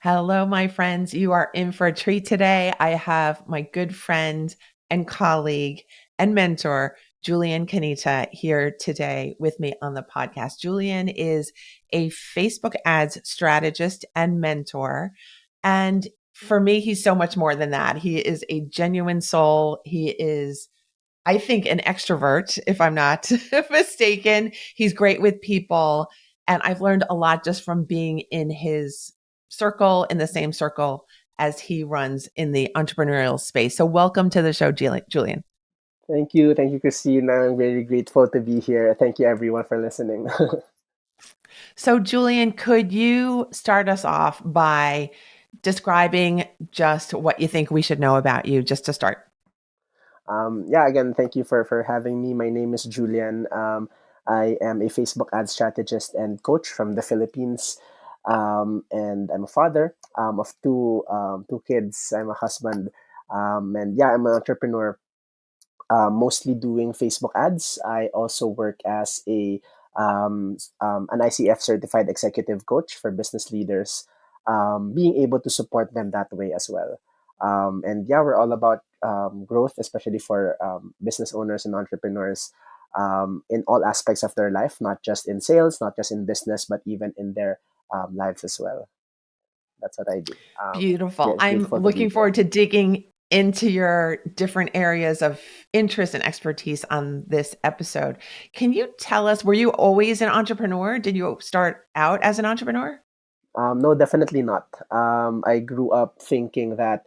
Hello, my friends. You are in for a treat today. I have my good friend and colleague and mentor, Julian Canita, here today with me on the podcast. Julian is a Facebook ads strategist and mentor. And for me, he's so much more than that. He is a genuine soul. He is, I think, an extrovert, if I'm not mistaken. He's great with people. And I've learned a lot just from being in his circle, in the same circle as he runs in the entrepreneurial space. So, welcome to the show, Julian. Thank you, Christina. I'm very grateful to be here. Thank you, everyone, for listening. So, Julian, could you start us off by describing just what you think we should know about you, just to start? Yeah, again, thank you for having me. My name is Julian. I am a Facebook ad strategist and coach from the Philippines, and I'm a father of two kids. I'm a husband, and yeah, I'm an entrepreneur. Mostly doing Facebook ads. I also work as an ICF certified executive coach for business leaders, being able to support them that way as well. And yeah, we're all about growth, especially for business owners and entrepreneurs in all aspects of their life, not just in sales, not just in business, but even in their lives as well. That's what I do. Beautiful. I'm Grateful to be looking here. forward to digging into your different areas of interest and expertise on this episode. Can you tell us, were you always an entrepreneur? Did you start out as an entrepreneur? No, definitely not. I grew up thinking that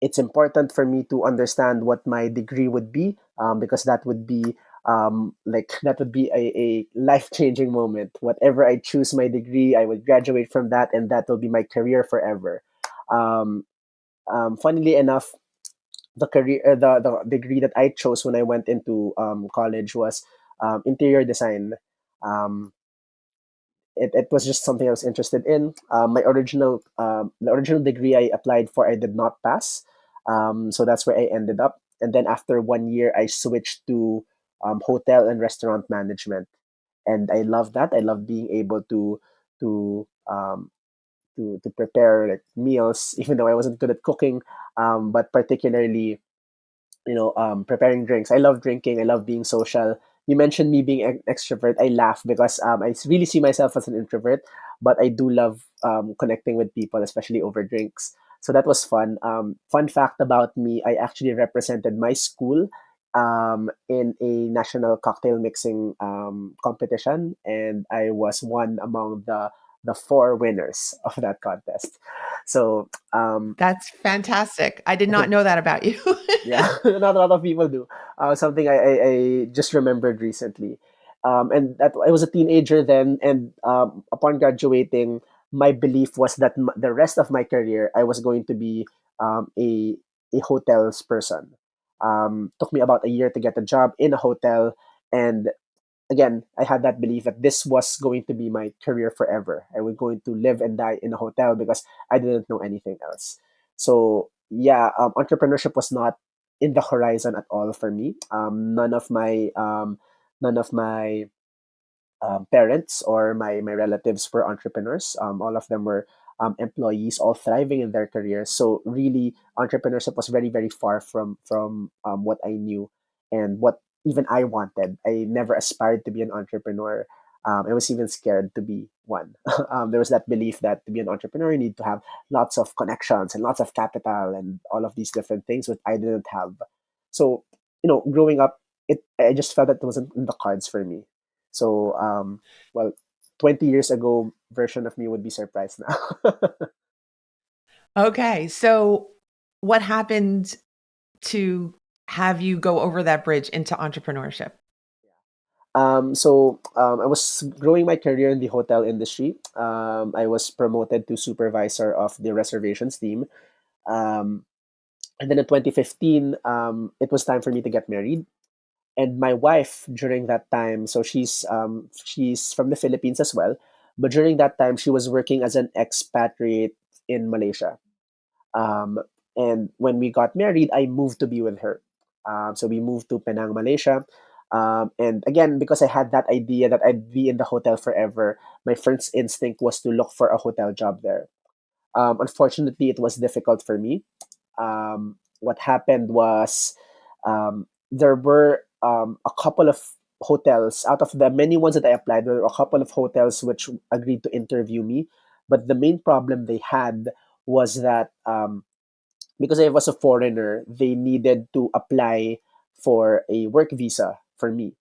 it's important for me to understand what my degree would be, because that would be that would be a life changing moment. Whatever I choose my degree, I would graduate from that, and that will be my career forever. Um, Funnily enough, the degree that I chose when I went into college was interior design. Um, it was just something I was interested in. The original degree I applied for, I did not pass. So that's where I ended up. And then after 1 year, I switched to hotel and restaurant management, and I love that. I love being able to to prepare like meals, even though I wasn't good at cooking. But particularly preparing drinks. I love drinking. I love being social. You mentioned me being an extrovert. I laugh because really see myself as an introvert, but I do love connecting with people, especially over drinks. So that was fun. Fun fact about me: I actually represented my school in a national cocktail mixing competition, and I was one among the four winners of that contest. So That's fantastic. I did not know that about you. yeah, not a lot of people do. Something I just remembered recently. And that I was a teenager then, and upon graduating, my belief was that the rest of my career, I was going to be a hotels person. Took me about a year to get a job in a hotel, and again, I had that belief that this was going to be my career forever. I was going to live and die in a hotel because I didn't know anything else. So yeah, entrepreneurship was not in the horizon at all for me. None of my parents or my relatives were entrepreneurs. All of them were employees, all thriving in their careers. So really, entrepreneurship was very very far from what I knew and what even I wanted. I never aspired to be an entrepreneur. I was even scared to be one. There was that belief that to be an entrepreneur, you need to have lots of connections and lots of capital and all of these different things, which I didn't have. So, growing up, I just felt that it wasn't in the cards for me. So, well, 20 years ago, version of me would be surprised now. Okay. So, what happened to have you go over that bridge into entrepreneurship? I was growing my career in the hotel industry. I was promoted to supervisor of the reservations team. Um, and then in 2015, it was time for me to get married. And my wife during that time, so she's from the Philippines as well, but during that time she was working as an expatriate in Malaysia. Um, and when we got married, I moved to be with her. So we moved to Penang, Malaysia. And again, because I had that idea that I'd be in the hotel forever, my first instinct was to look for a hotel job there. Unfortunately, it was difficult for me. What happened was, there were a couple of hotels out of the many ones that I applied. There were a couple of hotels which agreed to interview me, but the main problem they had was that, because I was a foreigner, they needed to apply for a work visa for me,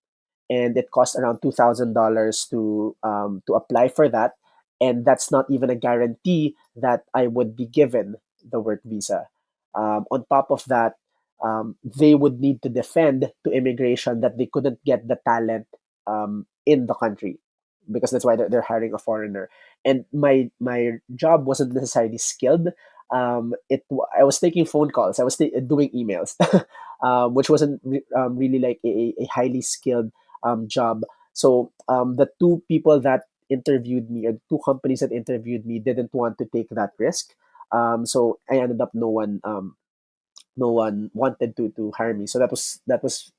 and it cost around $2,000 to apply for that, and that's not even a guarantee that I would be given the work visa. On top of that, they would need to defend to immigration that they couldn't get the talent in the country, because that's why they're hiring a foreigner. And my job wasn't necessarily skilled. I was taking phone calls. I was doing emails, which wasn't really like a highly skilled job. So the two people that interviewed me, or two companies that interviewed me, didn't want to take that risk. So I ended up no one wanted to hire me. So that was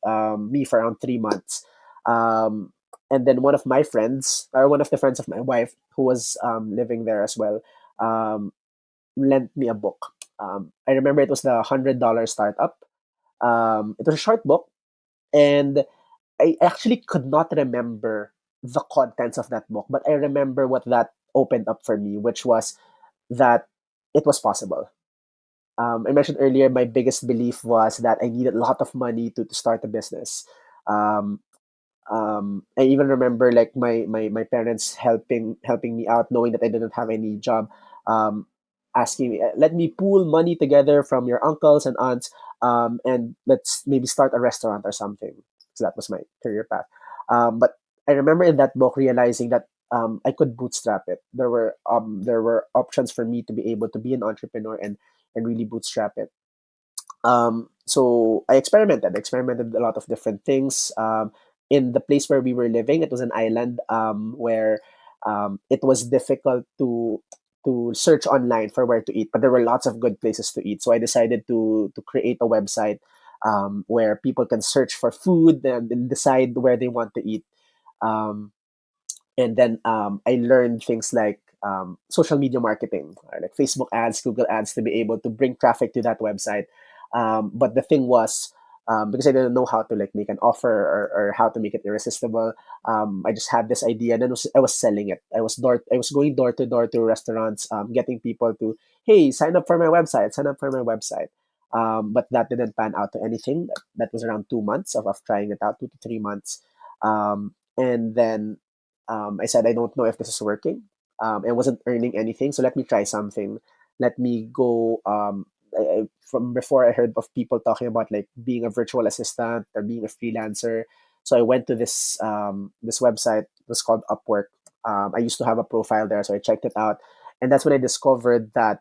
me for around 3 months. And then one of my friends, or one of the friends of my wife, who was living there as well, um, lent me a book. I remember it was the $100 startup. It was a short book, and I actually could not remember the contents of that book, but I remember what that opened up for me, which was that it was possible. I mentioned earlier, my biggest belief was that I needed a lot of money to start a business. Um, I even remember like my parents helping me out, knowing that I didn't have any job, um, asking me, let me pool money together from your uncles and aunts, and let's maybe start a restaurant or something. So that was my career path. But I remember in that book realizing that I could bootstrap it. There were options for me to be able to be an entrepreneur and really bootstrap it. So I experimented a lot of different things. In the place where we were living, it was an island, where it was difficult to search online for where to eat, but there were lots of good places to eat. So I decided to create a website, where people can search for food and decide where they want to eat. Um, and then I learned things like social media marketing, or like Facebook ads, Google ads, to be able to bring traffic to that website. But the thing was, because I didn't know how to like make an offer, or how to make it irresistible, I just had this idea, and then I was selling it. I was going door to door to restaurants, getting people to, hey, sign up for my website, sign up for my website. But that didn't pan out to anything. That was around 2 months of trying it out, 2 to 3 months. And then I said, I don't know if this is working. I wasn't earning anything, so let me try something. Let me go. From before, I heard of people talking about like being a virtual assistant or being a freelancer. So I went to this website. It was called Upwork. I used to have a profile there, so I checked it out, and that's when I discovered that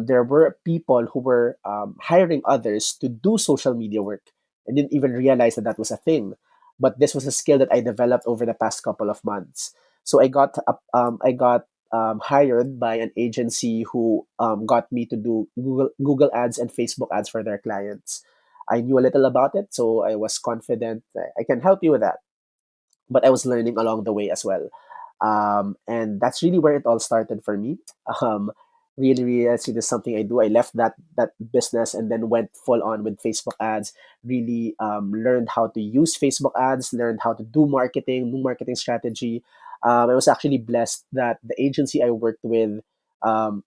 there were people who were hiring others to do social media work. I didn't even realize that that was a thing, but this was a skill that I developed over the past couple of months. So I got hired by an agency who got me to do Google ads and Facebook ads for their clients. I knew a little about it, so I was confident that I can help you with that, but I was learning along the way as well. And that's really where it all started for me. Um, really realized it is something I do. I left that business and then went full on with Facebook ads. Really learned how to use Facebook ads, learned how to do marketing, new marketing strategy. I was actually blessed that the agency I worked with, um,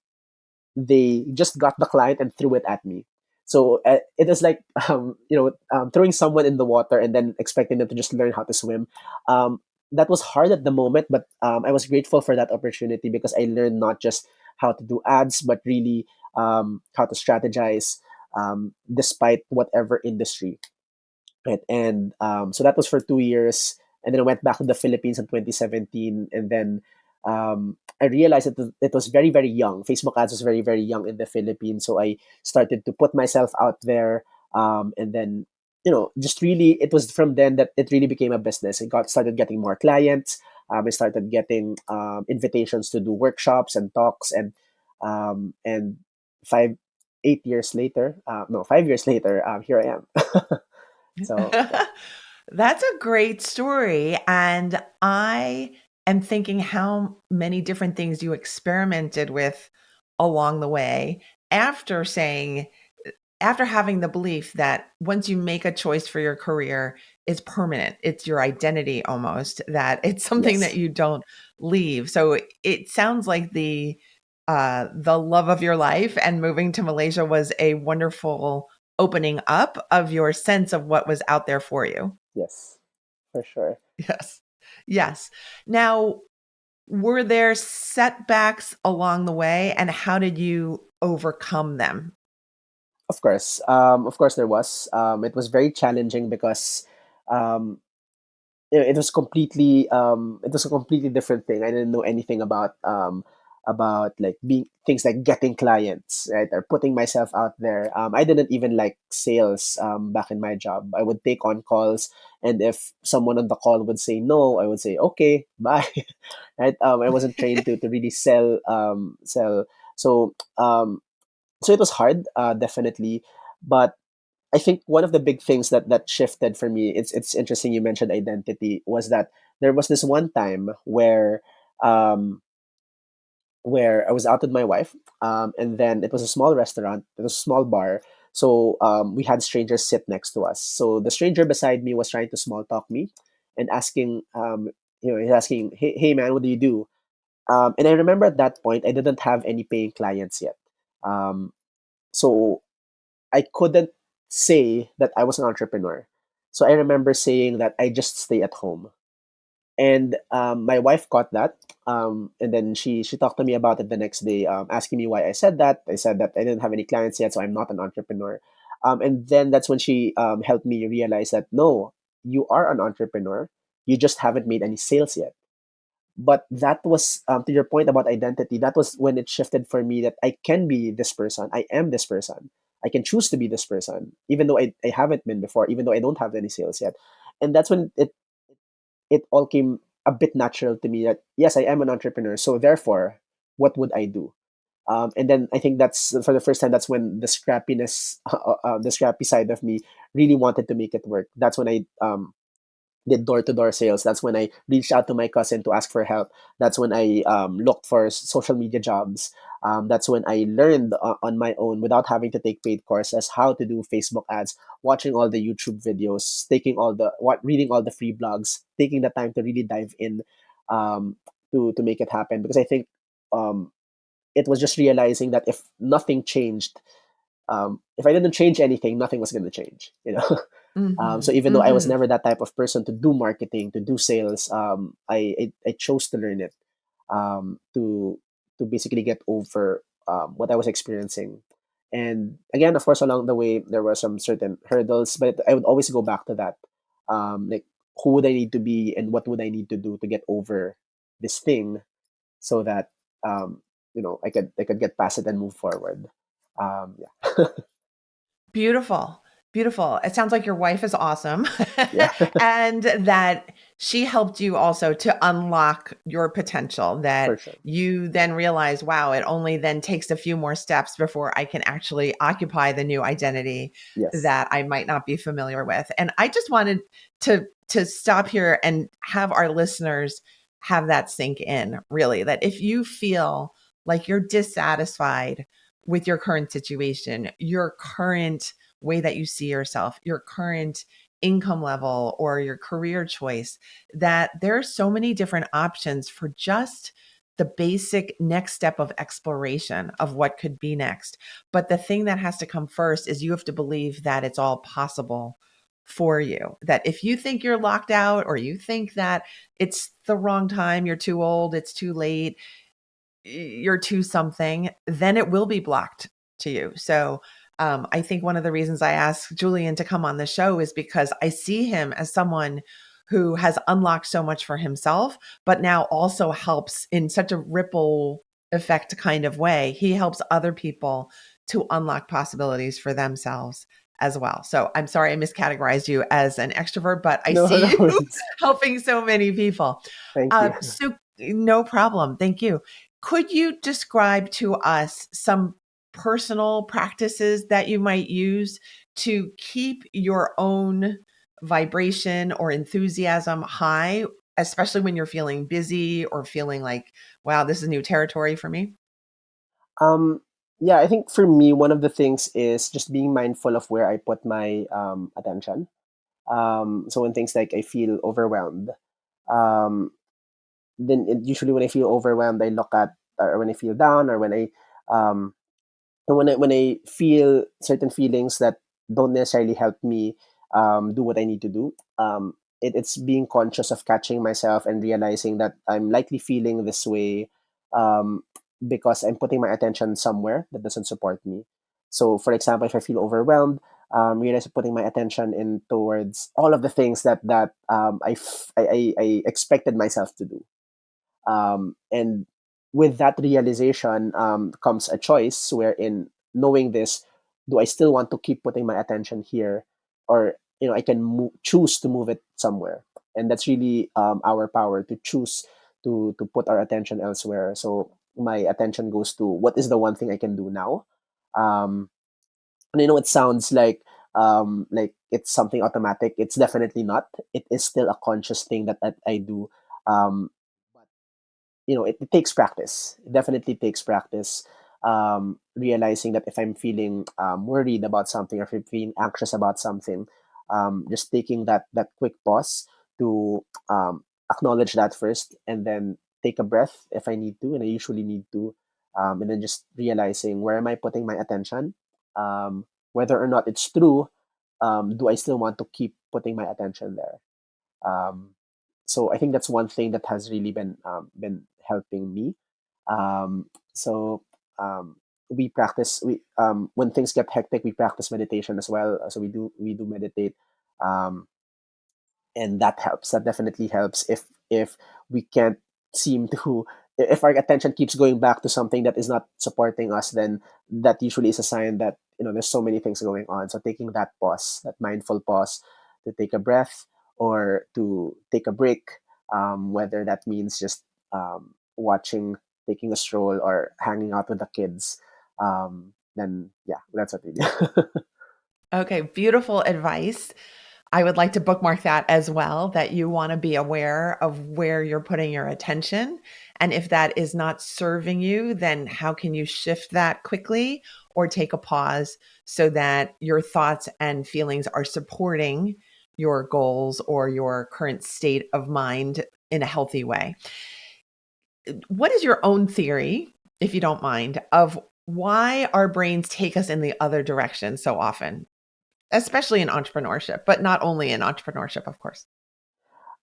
they just got the client and threw it at me. So it is like throwing someone in the water and then expecting them to just learn how to swim. Um, that was hard at the moment, but I was grateful for that opportunity because I learned not just how to do ads, but really how to strategize, despite whatever industry. Right. And so that was for 2 years. And then I went back to the Philippines in 2017. And then I realized that it was very, very young. Facebook ads was very, very young in the Philippines. So I started to put myself out there. And then, just really, it was from then that it really became a business. I started getting more clients. I started getting invitations to do workshops and talks. And five, 8 years later, no, 5 years later, here I am. So yeah. That's a great story, and I am thinking how many different things you experimented with along the way after saying, after having the belief that once you make a choice for your career, it's permanent. It's your identity almost, that it's something that Yes. you don't leave. So it sounds like the love of your life and moving to Malaysia was a wonderful opening up of your sense of what was out there for you. Yes. For sure. Yes. Yes. Now, were there setbacks along the way and how did you overcome them? Of course, there was. It was very challenging because um, it was a completely different thing. I didn't know anything about like being things like getting clients, right, or putting myself out there. I didn't even like sales back in my job. I would take on calls, and if someone on the call would say no, I would say okay, bye. Right? I wasn't trained to really sell. So so it was hard, definitely, but I think one of the big things that shifted for me, it's interesting you mentioned identity, was that there was this one time um, where I was out with my wife, and then it was a small restaurant, it was a small bar, so we had strangers sit next to us. So the stranger beside me was trying to small talk me and asking, he's asking, hey man, what do you do? And I remember at that point I didn't have any paying clients yet, um, so I couldn't say that I was an entrepreneur. So I remember saying that I just stay at home. And my wife caught that. And then she talked to me about it the next day, asking me why I said that. I said that I didn't have any clients yet, so I'm not an entrepreneur. And then that's when she helped me realize that no, you are an entrepreneur. You just haven't made any sales yet. But that was, to your point about identity, that was when it shifted for me, that I can be this person, I am this person, I can choose to be this person even though I haven't been before, even though I don't have any sales yet. And that's when it all came a bit natural to me, that yes, I am an entrepreneur, so therefore what would I do? And then I think that's for the first time, that's when the scrappiness, the scrappy side of me really wanted to make it work. That's when I did door to door sales. That's when I reached out to my cousin to ask for help. That's when I looked for social media jobs. That's when I learned on my own without having to take paid courses how to do Facebook ads, watching all the YouTube videos, taking all the reading all the free blogs, taking the time to really dive in, um, to make it happen. Because I think um, it was just realizing that if nothing changed, if I didn't change anything, nothing was going to change. You know. So Mhm. even though I was Mhm. never that type of person to do marketing, to do sales, I chose to learn it, to basically get over what I was experiencing. And again, of course, along the way there were some certain hurdles, but I would always go back to that, like who would I need to be and what would I need to do to get over this thing, so that um, I could get past it and move forward. Yeah, Beautiful. Beautiful. It sounds like your wife is awesome yeah, and that she helped you also to unlock your potential, that for sure. you then realize, wow, it only then takes a few more steps before I can actually occupy the new identity Yes. that I might not be familiar with. And I just wanted to stop here and have our listeners have that sink in, really, that if you feel like you're dissatisfied with your current situation, your current way that you see yourself, your current income level, or your career choice, that there are so many different options for just the basic next step of exploration of what could be next. But the thing that has to come first is you have to believe that it's all possible for you. That if you think you're locked out, or you think that it's the wrong time, you're too old, it's too late, you're too something, then it will be blocked to you. So I think one of the reasons I asked Julian to come on the show is because I see him as someone who has unlocked so much for himself, but now also helps in such a ripple effect kind of way. He helps other people to unlock possibilities for themselves as well. So I'm sorry I miscategorized you as an extrovert, but I No, see no you worries. helping so many people. Thank you. So no problem. Thank you. Could you describe to us some personal practices that you might use to keep your own vibration or enthusiasm high, especially when you're feeling busy or feeling like, wow, this is new territory for me? Um, yeah, I think for me, one of the things is just being mindful of where I put my attention. So when things like I feel overwhelmed, um, then usually when I feel overwhelmed, I look at, or when I feel down, or um, when I feel certain feelings that don't necessarily help me do what I need to do. It's being conscious of catching myself and realizing that I'm likely feeling this way um, because I'm putting my attention somewhere that doesn't support me. So, for example, if I feel overwhelmed, realize putting my attention in towards all of the things I expected myself to do. And with that realization comes a choice wherein knowing this, do I still want to keep putting my attention here, or I can choose to move it somewhere, and that's really our power to choose to put our attention elsewhere. So my attention goes to what is the one thing I can do now. Um, and it sounds like it's something automatic. It's definitely not. It is still a conscious thing that I do. But it takes practice. It definitely takes practice. Realizing that if I'm feeling worried about something, or if I'm feeling anxious about something, just taking that quick pause to acknowledge that first, and then take a breath if I need to, and I usually need to, and then just realizing where am I putting my attention, whether or not it's true. Do I still want to keep putting my attention there? Um, so I think that's one thing that has really been helping me. So we practice we when things get hectic, we practice meditation as well. So we do meditate, um, and that helps. That definitely helps. If we can't seem to, if our attention keeps going back to something that is not supporting us, then that usually is a sign that there's so many things going on. So taking that pause, that mindful pause, to take a breath or to take a break, whether that means just watching, taking a stroll, or hanging out with the kids, then yeah, that's what we do. Okay, beautiful advice. I would like to bookmark that as well, that you want to be aware of where you're putting your attention. And if that is not serving you, then how can you shift that quickly or take a pause so that your thoughts and feelings are supporting your goals or your current state of mind in a healthy way? What is your own theory, if you don't mind, of why our brains take us in the other direction so often, especially in entrepreneurship, but not only in entrepreneurship, of course?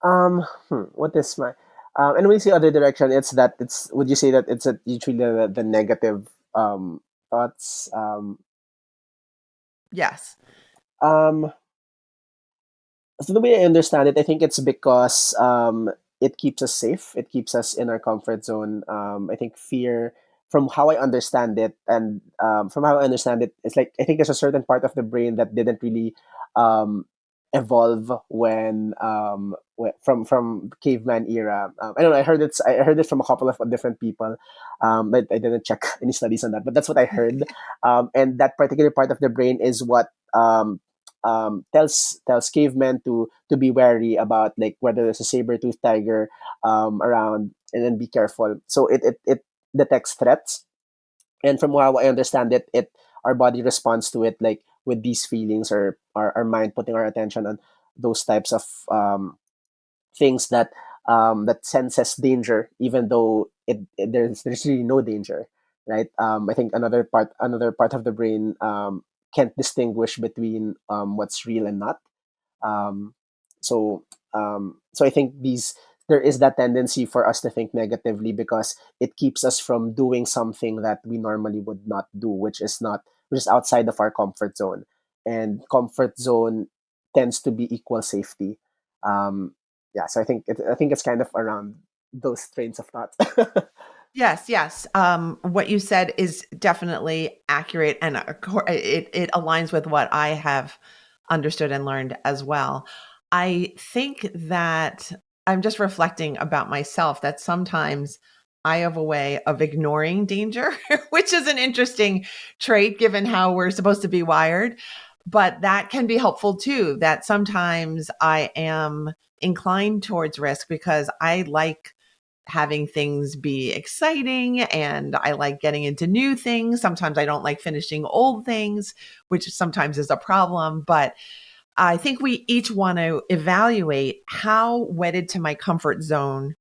What is my and when you say other direction, it's would you say that it's usually the negative thoughts? Yes. Um, so the way I understand it, I think it's because it keeps us safe. It keeps us in our comfort zone. I think fear, from how I understand it, and from how I understand it, it's like I think there's a certain part of the brain that didn't really um, evolve from caveman era. I don't know. I heard it from a couple of different people, but I didn't check any studies on that. But that's what I heard. And that particular part of the brain is what tells cavemen to be wary about, like, whether there's a saber-toothed tiger around, and then be careful. So it detects threats, and from how I understand it, our body responds to it, like with these feelings, or our mind putting our attention on those types of things that senses danger, even though there's really no danger, right? I think another part of the brain can't distinguish between what's real and not. um, so I think there is that tendency for us to think negatively because it keeps us from doing something that we normally would not do, which is outside of our comfort zone. And comfort zone tends to be equal safety. Um, yeah, so I think it's kind of around those trains of thought. Yes, yes. What you said is definitely accurate, and it aligns with what I have understood and learned as well. I think that I'm just reflecting about myself that sometimes I have a way of ignoring danger, which is an interesting trait given how we're supposed to be wired. But that can be helpful too, that sometimes I am inclined towards risk because I like having things be exciting, and I like getting into new things. Sometimes I don't like finishing old things, which sometimes is a problem. But I think we each want to evaluate how wedded to my comfort zone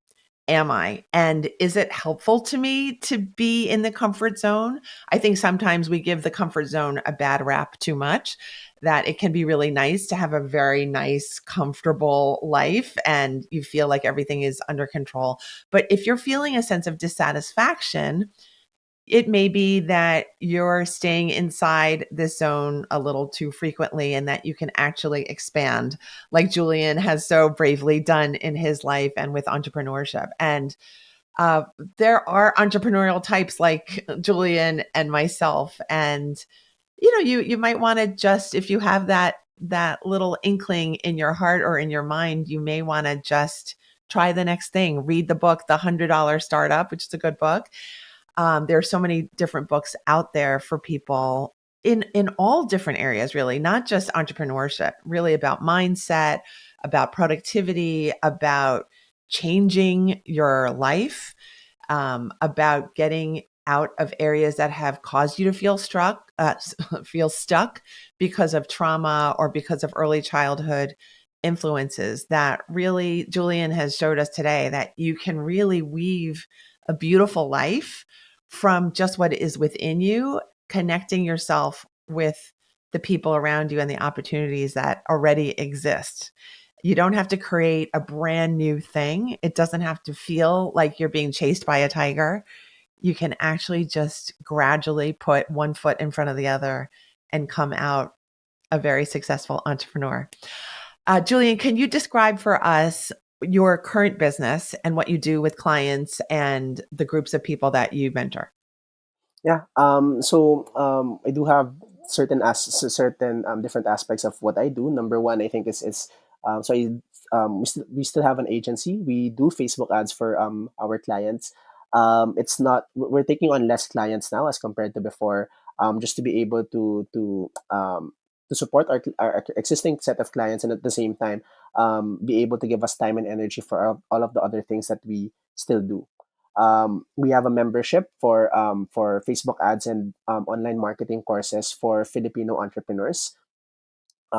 am I? And is it helpful to me to be in the comfort zone? I think sometimes we give the comfort zone a bad rap too much, that it can be really nice to have a very nice, comfortable life and you feel like everything is under control. But if you're feeling a sense of dissatisfaction, it may be that you're staying inside this zone a little too frequently and that you can actually expand, like Julian has so bravely done in his life and with entrepreneurship. And uh, there are entrepreneurial types like Julian and myself. And, you might want to just, if you have that little inkling in your heart or in your mind, you may want to just try the next thing. Read the book, The $100 Startup, which is a good book. There are so many different books out there for people in all different areas, really, not just entrepreneurship, really about mindset, about productivity, about changing your life, about getting out of areas that have caused you to feel stuck because of trauma or because of early childhood influences. That really, Julian has showed us today that you can really weave a beautiful life from just what is within you, connecting yourself with the people around you and the opportunities that already exist. You don't have to create a brand new thing. It doesn't have to feel like you're being chased by a tiger. You can actually just gradually put one foot in front of the other and come out a very successful entrepreneur. Julian, can you describe for us your current business and what you do with clients and the groups of people that you mentor? Yeah. I do have certain different aspects of what I do. Number one, I think is we still have an agency. We do Facebook ads for our clients. It's not we're taking on less clients now as compared to before. Just to be able to support our existing set of clients, and at the same time be able to give us time and energy for all of the other things that we still do. We have a membership for Facebook ads and online marketing courses for Filipino entrepreneurs.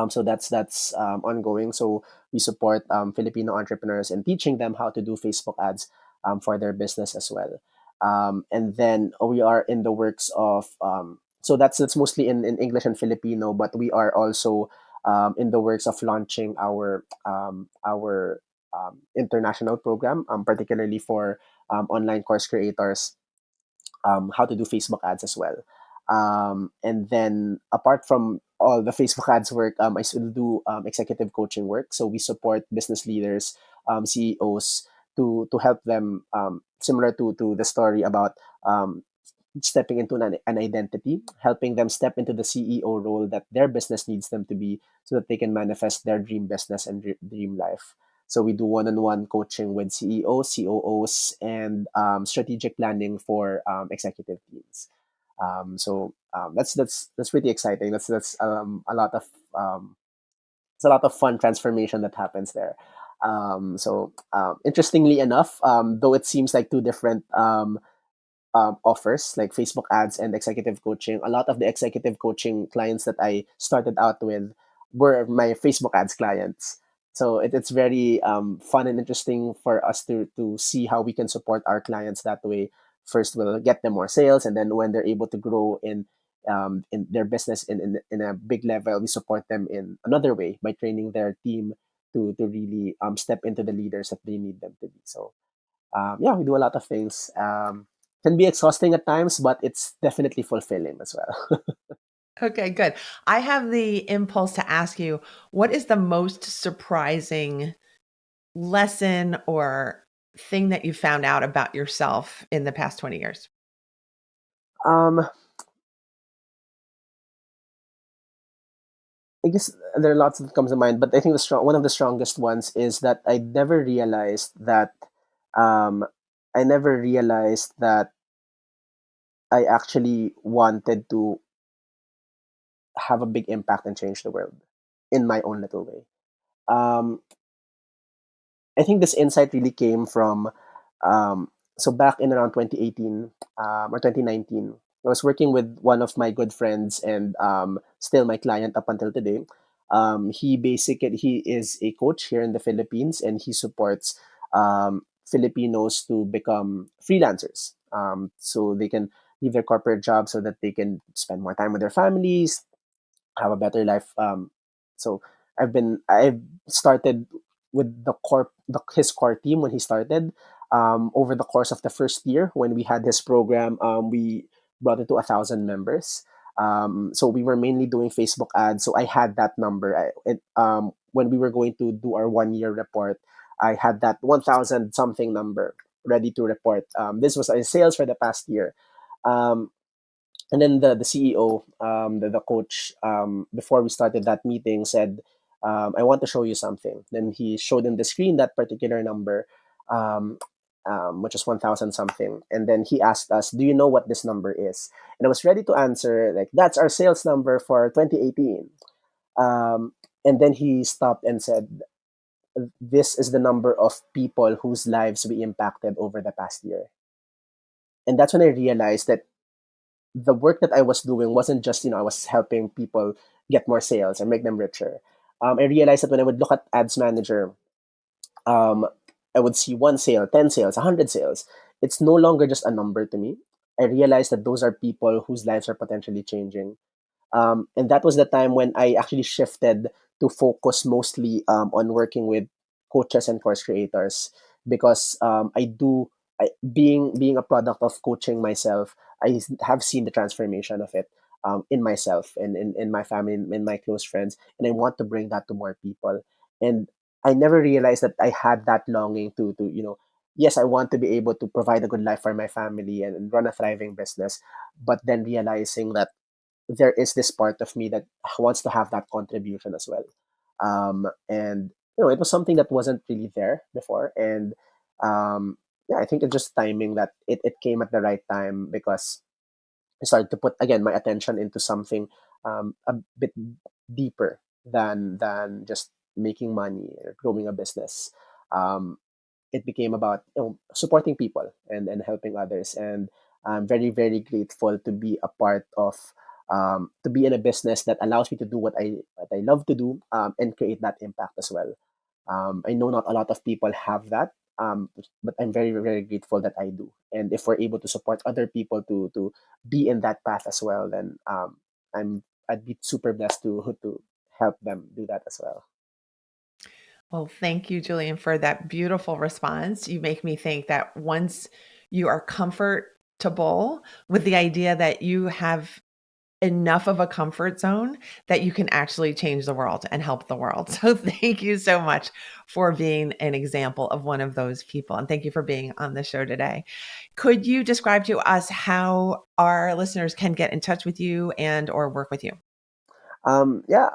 So that's ongoing. So we support Filipino entrepreneurs and teaching them how to do Facebook ads for their business as well. And then we are in the works of so that's mostly in English and Filipino, but we are also in the works of launching our international program, particularly for online course creators, how to do Facebook ads as well. And then apart from all the Facebook ads work, I still do executive coaching work. So we support business leaders, CEOs to help them, similar to the story about stepping into an identity, helping them step into the CEO role that their business needs them to be so that they can manifest their dream business and dream life. So we do one-on-one coaching with CEOs, COOs, and strategic planning for executive teams. That's pretty exciting. That's it's a lot of fun transformation that happens there. Interestingly enough, though it seems like two different offers like Facebook ads and executive coaching. A lot of the executive coaching clients that I started out with were my Facebook ads clients. So it's very fun and interesting for us to see how we can support our clients that way. First, we'll get them more sales, and then when they're able to grow in their business in a big level, we support them in another way by training their team to really step into the leaders that they need them to be. So yeah, we do a lot of things. Can be exhausting at times, but it's definitely fulfilling as well. Okay, good. I have the impulse to ask you, what is the most surprising lesson or thing that you found out about yourself in the past 20 years? um, I guess there are lots that comes to mind, but I think one of the strongest ones is that um, I never realized that I actually wanted to have a big impact and change the world in my own little way. Um, I think this insight really came from So back in around 2018 or 2019, I was working with one of my good friends and still my client up until today. He is a coach here in the Philippines, and he supports Filipinos to become freelancers, so they can leave their corporate job so that they can spend more time with their families, have a better life. So I've started with his core team when he started. Over the course of the first year, when we had his program, we brought it to 1,000 members. So we were mainly doing Facebook ads. So I had that number. When we were going to do our 1 year report, I had that 1,000 something number ready to report. This was our sales for the past year. Um, and then the CEO, the coach, before we started that meeting, said, "I want to show you something." Then he showed in the screen that particular number, um, which is 1,000 something. And then he asked us, "Do you know what this number is?" And I was ready to answer, like, "That's our sales number for 2018." And then he stopped and said, "This is the number of people whose lives we impacted over the past year." And that's when I realized that the work that I was doing wasn't just, I was helping people get more sales and make them richer. I realized that when I would look at Ads Manager, um, I would see one sale, 10 sales, 100 sales. It's no longer just a number to me. I realized that those are people whose lives are potentially changing. And that was the time when I actually shifted to focus mostly on working with coaches and course creators, because being a product of coaching myself, have seen the transformation of it in myself and in my family, in my close friends, and I want to bring that to more people. And I never realized that I had that longing to yes, I want to be able to provide a good life for my family and run a thriving business, but then realizing that there is this part of me that wants to have that contribution as well. And it was something that wasn't really there before. And yeah, I think it's just timing that it came at the right time, because I started to put again my attention into something a bit deeper than just making money or growing a business. Um, it became about supporting people and helping others, and I'm very very grateful to be a part of to be in a business that allows me to do what I love to do, and create that impact as well. I know not a lot of people have that, but I'm very very grateful that I do. And if we're able to support other people to be in that path as well, then I'd be super blessed to help them do that as well. Well, thank you, Julian, for that beautiful response. You make me think that once you are comfortable with the idea that you have enough of a comfort zone that you can actually change the world and help the world. So thank you so much for being an example of one of those people. And thank you for being on the show today. Could you describe to us how our listeners can get in touch with you and or work with you? Yeah.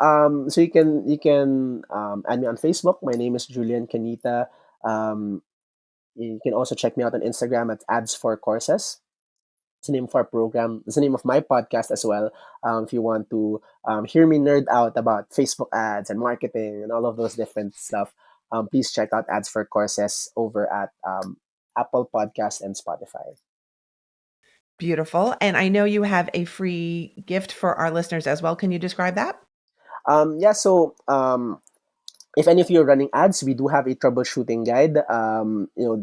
So you can add me on Facebook. My name is Julian Canita. Um, you can also check me out on Instagram at Ads for Courses. It's the name of our program. It's the name of my podcast as well. If you want to hear me nerd out about Facebook ads and marketing and all of those different stuff, please check out Ads for Courses over at Apple Podcast and Spotify. Beautiful. And I know you have a free gift for our listeners as well. Can you describe that? Yeah. So if any of you are running ads, we do have a troubleshooting guide.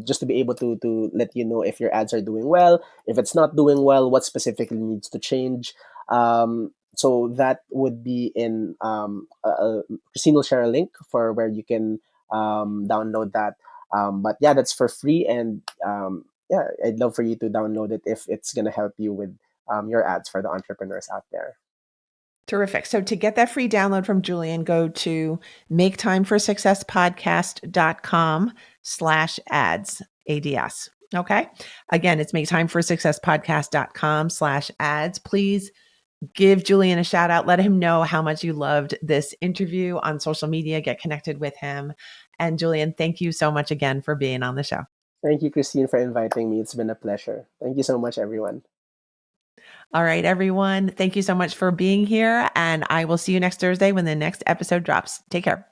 Just to be able to let you know if your ads are doing well, if it's not doing well, what specifically needs to change. So that would be in Christine will share a link for where you can download that. But yeah, that's for free, and yeah, I'd love for you to download it if it's gonna help you with your ads for the entrepreneurs out there. Terrific. So to get that free download from Julian, go to maketimeforsuccesspodcast.com/ads, ADS. Okay. Again, it's maketimeforsuccesspodcast.com/ads. Please give Julian a shout out. Let him know how much you loved this interview on social media. Get connected with him. And Julian, thank you so much again for being on the show. Thank you, Christine, for inviting me. It's been a pleasure. Thank you so much, everyone. All right, everyone. Thank you so much for being here. And I will see you next Thursday when the next episode drops. Take care.